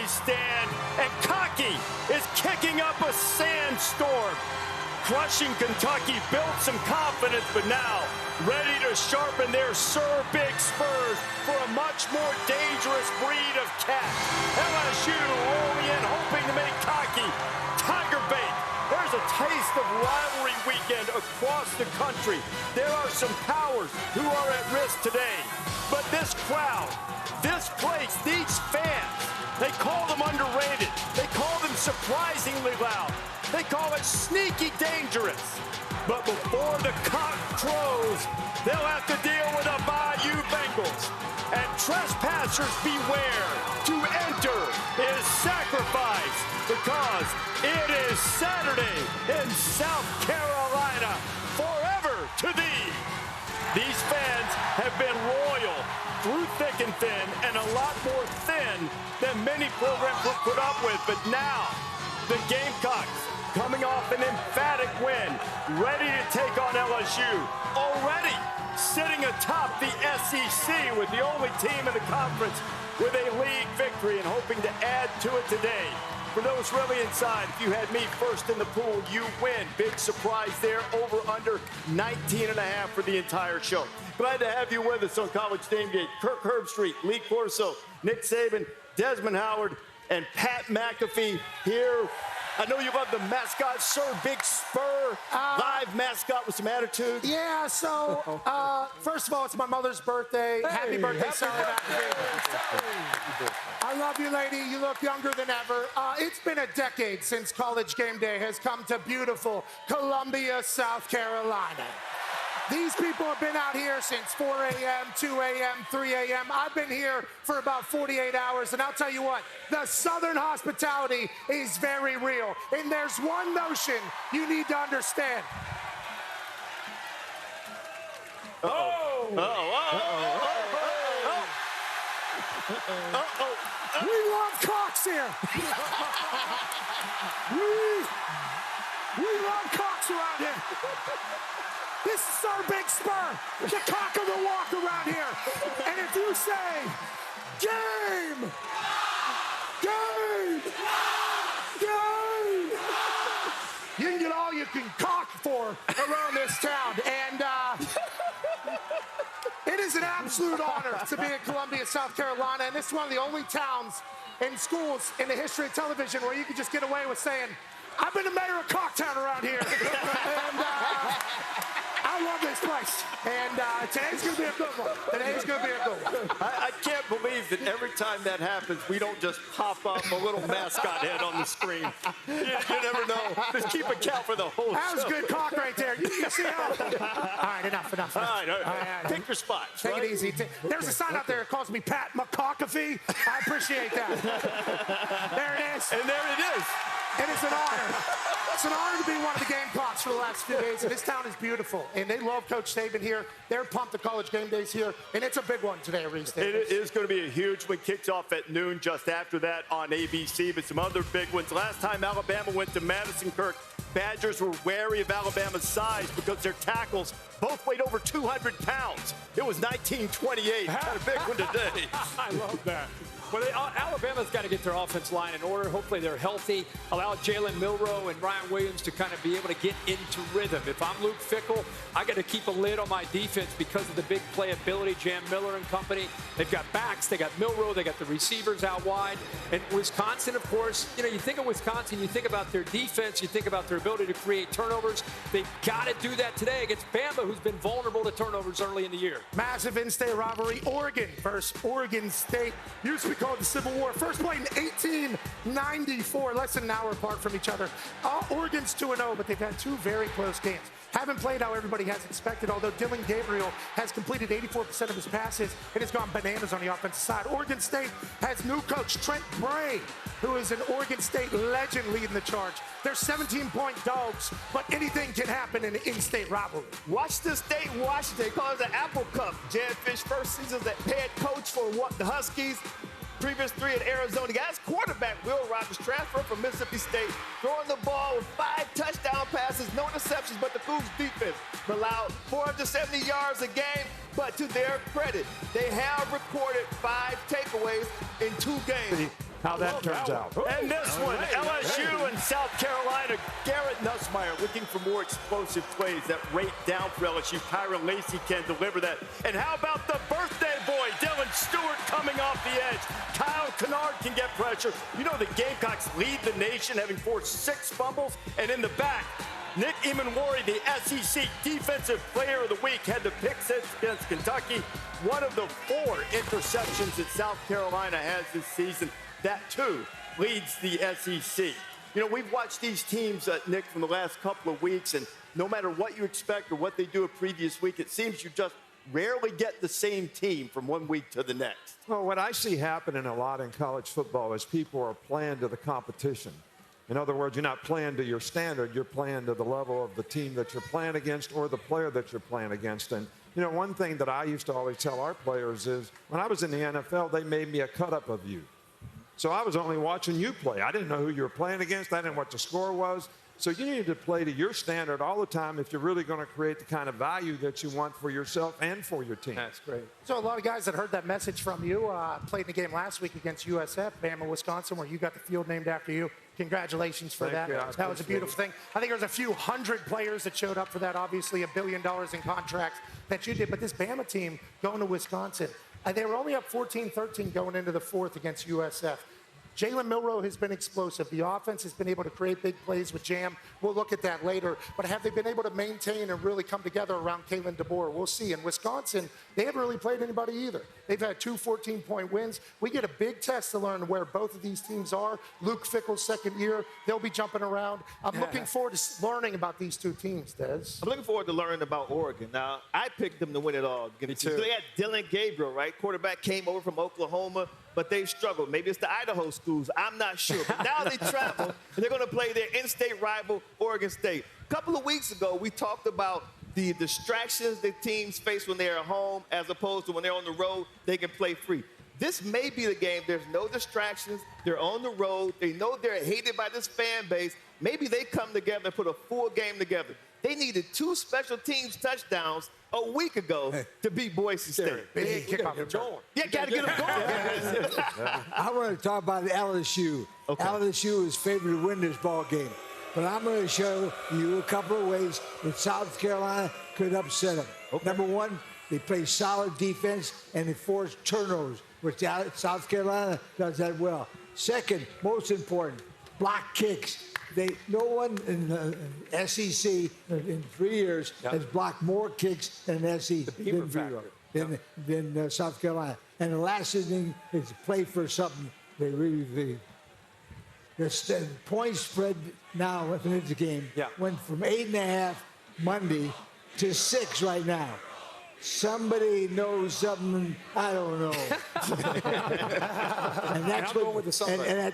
we stand, and Cocky is kicking up a sandstorm. Crushing Kentucky built some confidence, but now ready to sharpen their Sir Big Spurs for a much more dangerous breed of cat. LSU rolling in, hoping to make Cocky tiger bait. There's a taste of rivalry weekend across the country. There are some powers who are at risk today. But this crowd, this place, these fans, they call them underrated. They call them surprisingly loud. They call it sneaky dangerous. But before the cock crows, they'll have to deal with the Bayou Bengals. And trespassers beware. To enter is sacrifice, because it is Saturday in South Carolina. Forever to thee. These fans have been loyal through thick and thin, and a lot more thin than many programs will put up with. But now, the Gamecocks, coming off an emphatic win, ready to take on LSU, already sitting atop the SEC with the only team in the conference with a league victory, and hoping to add to it today. For those really inside, if you had me first in the pool, you win. Big surprise there, over under 19.5 for the entire show. Glad to have you with us on College Gameday. Kirk Herbstreit, Lee Corso, Nick Saban, Desmond Howard, and Pat McAfee here. I know you love the mascot, Sir Big Spur, live mascot with some attitude. Yeah, so, first of all, it's my mother's birthday. Hey, happy birthday, Sir McAfee. I love you, lady. You look younger than ever. It's been a decade since College Game Day has come to beautiful Columbia, South Carolina. These people have been out here since 4 a.m., 2 a.m., 3 a.m. I've been here for about 48 hours, and I'll tell you what, the Southern hospitality is very real. And there's one notion you need to understand. We love cocks here. We love cocks around here. This is Sir Big Spur, the cock of the walk around here. And if you say, game, game, game, you can get all you can cock for around this town. And it is an absolute honor to be in Columbia, South Carolina. And this is one of the only towns and schools in the history of television where you can just get away with saying, I've been the mayor of Cocktown around here. And I love this place. And today's going to be a good one. Today's going to be a good one. I can't believe that every time that happens, we don't just pop up a little mascot head on the screen. You never know. Just keep a count for the whole That was show. good cock right there. You see how? All right, enough. All right. Pick your spots. Take it easy. There's a sign out there that calls me Pat McAfee. I appreciate that. There it is. And there it is. It is an honor. It's an honor to be one of the Gamecocks for the last few days. And this town is beautiful. And they love Coach Saban here. They're pumped the College Game Days here. And it's a big one today, Reese. It is going to be a huge one. Kicks off at noon just after that on ABC. But some other big ones. Last time Alabama went to Madison Kirk, Badgers were wary of Alabama's size because their tackles both weighed over 200 pounds. It was 1928. Had a big one today. I love that. Well, Alabama's got to get their offense line in order. Hopefully they're healthy. Allow Jalen Milroe and Ryan Williams to kind of be able to get into rhythm. If I'm Luke Fickell, I got to keep a lid on my defense because of the big playability. Jam Miller and company. They've got backs. They got Milroe. They got the receivers out wide. And Wisconsin, of course, you think of Wisconsin, you think about their defense, you think about their ability to create turnovers. They've got to do that today against Bama, who's been vulnerable to turnovers early in the year. Massive in-state rivalry. Oregon versus Oregon State. Used to be called the Civil War. First played in 1894, less than an hour apart from each other. Oregon's 2-0, but they've had two very close games. Haven't played how everybody has expected, although Dylan Gabriel has completed 84% of his passes and has gone bananas on the offensive side. Oregon State has new coach Trent Bray, who is an Oregon State legend leading the charge. They're 17-point dogs, but anything can happen in an in-state rivalry. Washington State, Washington, call it the Apple Cup. Jed Fish, first season as the head coach for the Huskies. Previous 3 at Arizona. The guy's quarterback, Will Rogers, transferred from Mississippi State, throwing the ball with 5 touchdown passes, no interceptions, but the Cougs defense allowed 470 yards a game. But to their credit, they have recorded 5 takeaways in 2 games. how that turns out. And this one, LSU and South Carolina. Garrett Nussmeier looking for more explosive plays. That rate down for LSU. Kyron Lacey can deliver that. And how about the birthday boy, Dylan Stewart, coming off the edge? Kyle Kennard can get pressure. You know the Gamecocks lead the nation, having forced 6 fumbles. And in the back, Nick Emanwari, the SEC Defensive Player of the Week, had the pick six against Kentucky. One of the 4 interceptions that South Carolina has this season. That, too, leads the SEC. You know, we've watched these teams, Nick, from the last couple of weeks, and no matter what you expect or what they do a previous week, it seems you just rarely get the same team from one week to the next. Well, what I see happening a lot in college football is people are playing to the competition. In other words, you're not playing to your standard, you're playing to the level of the team that you're playing against or the player that you're playing against. And, you know, one thing that I used to always tell our players is when I was in the NFL, they made me a cut-up of you. So I was only watching you play. I didn't know who you were playing against. I didn't know what the score was. So you need to play to your standard all the time if you're really going to create the kind of value that you want for yourself and for your team. That's great. So a lot of guys that heard that message from you played in the game last week against USF, Bama, Wisconsin, where you got the field named after you. Congratulations for that. That was a beautiful thing. I think there was a few hundred players that showed up for that. Obviously, $1 billion in contracts that you did. But this Bama team going to Wisconsin, they were only up 14-13 going into the 4th against USF. Jalen Milroe has been explosive. The offense has been able to create big plays with Jam. We'll look at that later. But have they been able to maintain and really come together around Kalen DeBoer? We'll see. In Wisconsin, they haven't really played anybody either. They've had 2 14-point wins. We get a big test to learn where both of these teams are. Luke Fickell's second year, they'll be jumping around. I'm looking forward to learning about these 2 teams, Des. I'm looking forward to learning about Oregon. Now, I picked them to win it all. Me too. So they had Dylan Gabriel, right? Quarterback came over from Oklahoma, but they've struggled. Maybe it's the Idaho schools. I'm not sure. But now they travel, and they're going to play their in-state rival, Oregon State. A couple of weeks ago, we talked about the distractions that teams face when they're at home as opposed to when they're on the road, they can play free. This may be the game. There's no distractions. They're on the road. They know they're hated by this fan base. Maybe they come together and put a full game together. They needed 2 special teams touchdowns a week ago to beat Boise State. Big kickoff return. Yeah, got to get them going. I want to talk about LSU. Okay. LSU is favored to win this ball game. But I'm going to show you a couple of ways that South Carolina could upset them. Okay. Number 1, they play solid defense and they force turnovers, which South Carolina does that well. Second, most important, block kicks. No one in the SEC in 3 years has blocked more kicks than SEC than South Carolina. And the last thing is to play for something they really believe. The point spread now within the game went from 8.5 Monday to 6 right now. Somebody knows something I don't know. and that's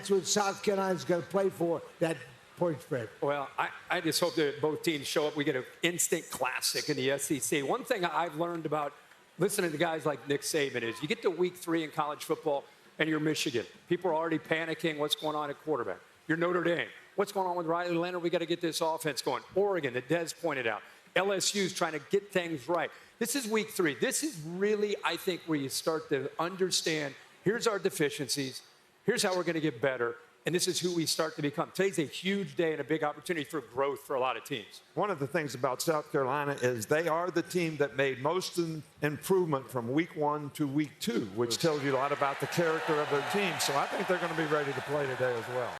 what South Carolina's going to play for, that point spread. Well, I just hope that both teams show up. We get an instant classic in the SEC. One thing I've learned about listening to guys like Nick Saban is you get to week 3 in college football, and you're Michigan. People are already panicking what's going on at quarterback. You're Notre Dame. What's going on with Riley Leonard? We got to get this offense going. Oregon, that Des pointed out. LSU's trying to get things right. This is week 3. This is really, I think, where you start to understand, here's our deficiencies. Here's how we're going to get better. And this is who we start to become. Today's a huge day and a big opportunity for growth for a lot of teams. One of the things about South Carolina is they are the team that made most improvement from week 1 to week 2, which tells you a lot about the character of their team. So I think they're going to be ready to play today as well.